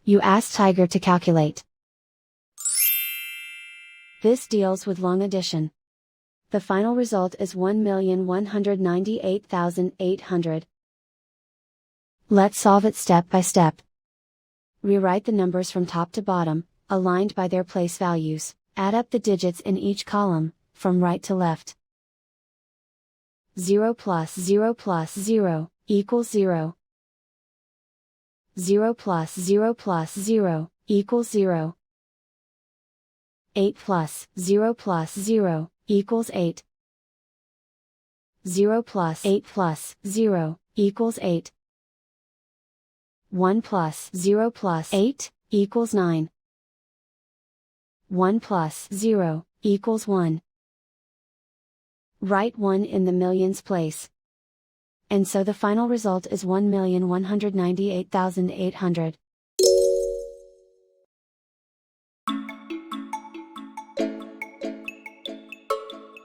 You ask Tiger to calculate. This deals with long addition. The final result is 1,198,800. Let's solve it step by step. Rewrite the numbers from top to bottom, aligned by their place values. Add up the digits in each column, from right to left. 0 plus 0 plus 0 equals 0. 0 plus 0 plus 0 equals 0. 8 plus 0 plus 0 equals 8. 0 plus 8 plus 0 equals 8. 1 plus 0 plus 8 equals 9. 1 plus 0 equals 1. Write 1 in the millions place. And so the final result is 1,198,800.